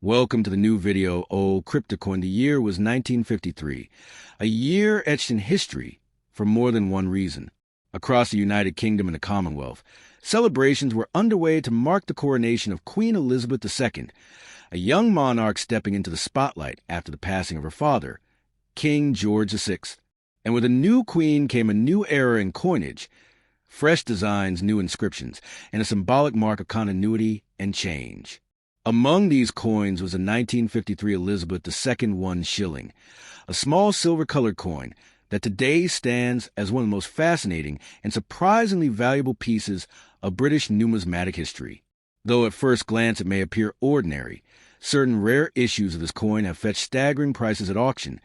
Welcome to the new video. Cryptocoin. The year was 1953, a year etched in history for more than one reason. Across the United Kingdom and the Commonwealth, celebrations were underway to mark the coronation of Queen Elizabeth II, a young monarch stepping into the spotlight after the passing of her father, King George VI. And with a new queen came a new era in coinage, fresh designs, new inscriptions, and a symbolic mark of continuity and change. Among these coins was a 1953 Elizabeth II One Shilling, a small silver-colored coin that today stands as one of the most fascinating and surprisingly valuable pieces of British numismatic history. Though at first glance it may appear ordinary, certain rare issues of this coin have fetched staggering prices at auction,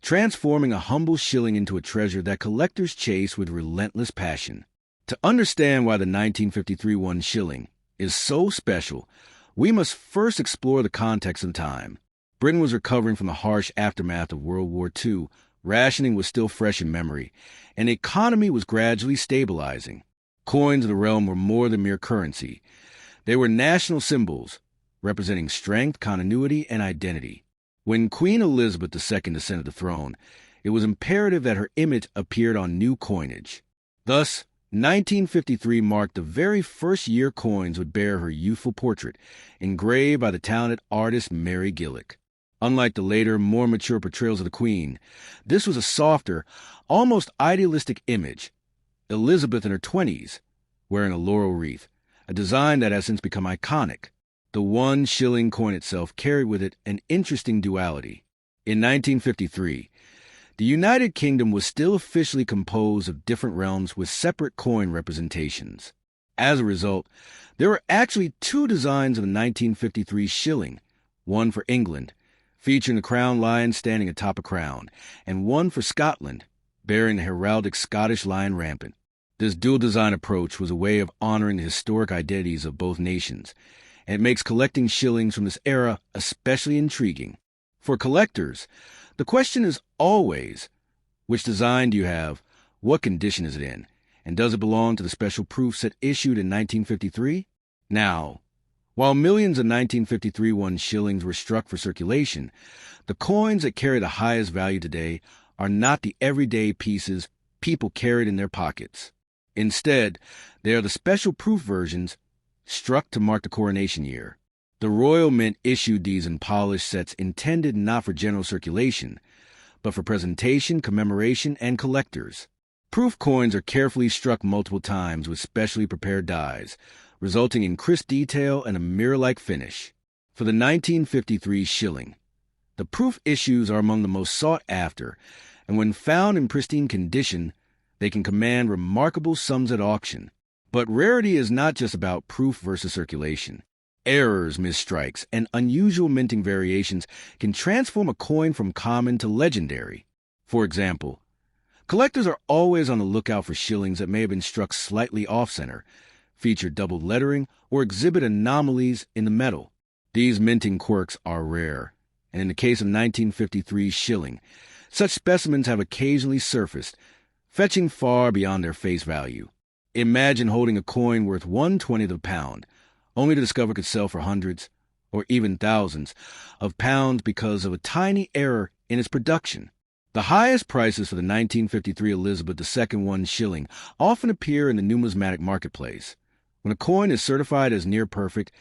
transforming a humble shilling into a treasure that collectors chase with relentless passion. To understand why the 1953 One Shilling is so special, we must first explore the context of the time. Britain was recovering from the harsh aftermath of World War II, rationing was still fresh in memory, and the economy was gradually stabilizing. Coins of the realm were more than mere currency. They were national symbols, representing strength, continuity, and identity. When Queen Elizabeth II ascended the throne, it was imperative that her image appeared on new coinage. Thus, 1953 marked the very first year coins would bear her youthful portrait, engraved by the talented artist Mary Gillick. Unlike the later, more mature portrayals of the Queen, this was a softer, almost idealistic image. Elizabeth in her 20s, wearing a laurel wreath, a design that has since become iconic. The One Shilling coin itself carried with it an interesting duality. In 1953, the United Kingdom was still officially composed of different realms with separate coin representations. As a result, there were actually two designs of the 1953 shilling, one for England, featuring the crowned lion standing atop a crown, and one for Scotland, bearing the heraldic Scottish lion rampant. This dual design approach was a way of honoring the historic identities of both nations, and it makes collecting shillings from this era especially intriguing. For collectors, the question is always, which design do you have, what condition is it in, and does it belong to the special proof set issued in 1953? Now, while millions of 1953 One Shillings were struck for circulation, the coins that carry the highest value today are not the everyday pieces people carried in their pockets. Instead, they are the special proof versions struck to mark the coronation year. The Royal Mint issued these in polished sets intended not for general circulation, but for presentation, commemoration, and collectors. Proof coins are carefully struck multiple times with specially prepared dies, resulting in crisp detail and a mirror-like finish. For the 1953 shilling, the proof issues are among the most sought after, and when found in pristine condition, they can command remarkable sums at auction. But rarity is not just about proof versus circulation. Errors, misstrikes, and unusual minting variations can transform a coin from common to legendary. For example, collectors are always on the lookout for shillings that may have been struck slightly off-center, feature double lettering, or exhibit anomalies in the metal. These minting quirks are rare, and in the case of 1953 shilling, such specimens have occasionally surfaced, fetching far beyond their face value. Imagine holding a coin worth 1/20th of a pound, only to discover it could sell for hundreds, or even thousands, of pounds because of a tiny error in its production. The highest prices for the 1953 Elizabeth II One Shilling often appear in the numismatic marketplace. When a coin is certified as near perfect,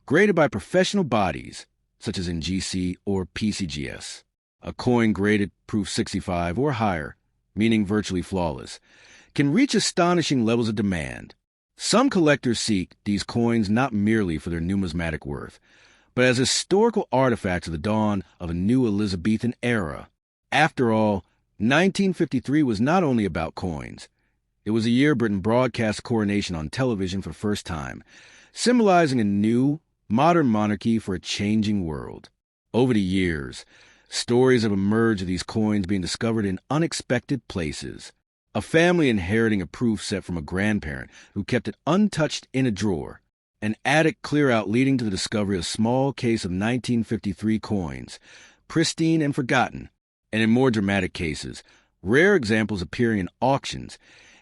graded by professional bodies, such as NGC or PCGS, a coin graded proof 65 or higher, meaning virtually flawless, can reach astonishing levels of demand. Some collectors seek these coins not merely for their numismatic worth, but as historical artifacts of the dawn of a new Elizabethan era. After all, 1953 was not only about coins. It was a year Britain broadcast coronation on television for the first time, symbolizing a new, modern monarchy for a changing world. Over the years, stories have emerged of these coins being discovered in unexpected places. A family inheriting a proof set from a grandparent who kept it untouched in a drawer. An attic clear-out leading to the discovery of a small case of 1953 coins, pristine and forgotten. And in more dramatic cases, rare examples appearing in auctions,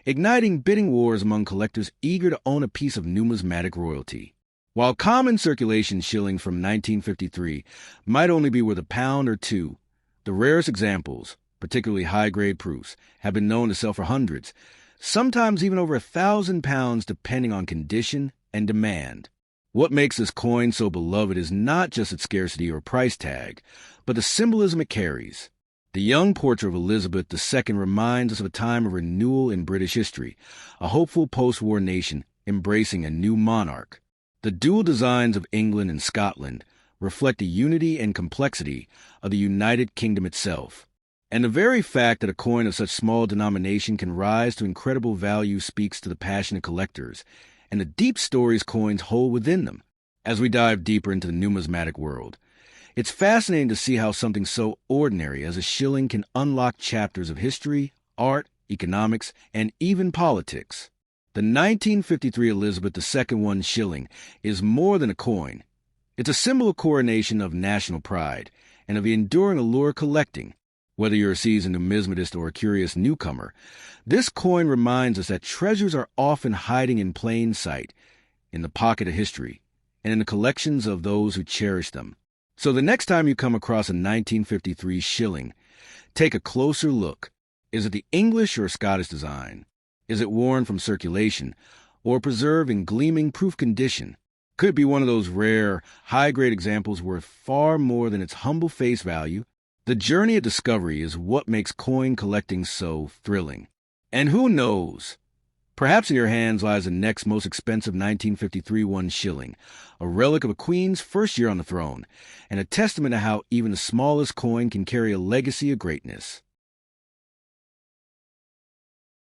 igniting bidding wars among collectors eager to own a piece of numismatic royalty. While common circulation shillings from 1953 might only be worth a pound or two, the rarest examples, particularly high-grade proofs, have been known to sell for hundreds, sometimes even over £1,000 depending on condition and demand. What makes this coin so beloved is not just its scarcity or price tag, but the symbolism it carries. The young portrait of Elizabeth II reminds us of a time of renewal in British history, a hopeful post-war nation embracing a new monarch. The dual designs of England and Scotland reflect the unity and complexity of the United Kingdom itself. And the very fact that a coin of such small denomination can rise to incredible value speaks to the passionate collectors and the deep stories coins hold within them. As we dive deeper into the numismatic world, it's fascinating to see how something so ordinary as a shilling can unlock chapters of history, art, economics, and even politics. The 1953 Elizabeth II One Shilling is more than a coin. It's a symbol of coronation, of national pride, and of the enduring allure of collecting. Whether you're a seasoned numismatist or a curious newcomer, this coin reminds us that treasures are often hiding in plain sight, in the pocket of history, and in the collections of those who cherish them. So the next time you come across a 1953 shilling, take a closer look. Is it the English or Scottish design? Is it worn from circulation or preserved in gleaming proof condition? Could it be one of those rare, high-grade examples worth far more than its humble face value? The journey of discovery is what makes coin collecting so thrilling. And who knows? Perhaps in your hands lies the next most expensive 1953 One Shilling, a relic of a queen's first year on the throne, and a testament to how even the smallest coin can carry a legacy of greatness.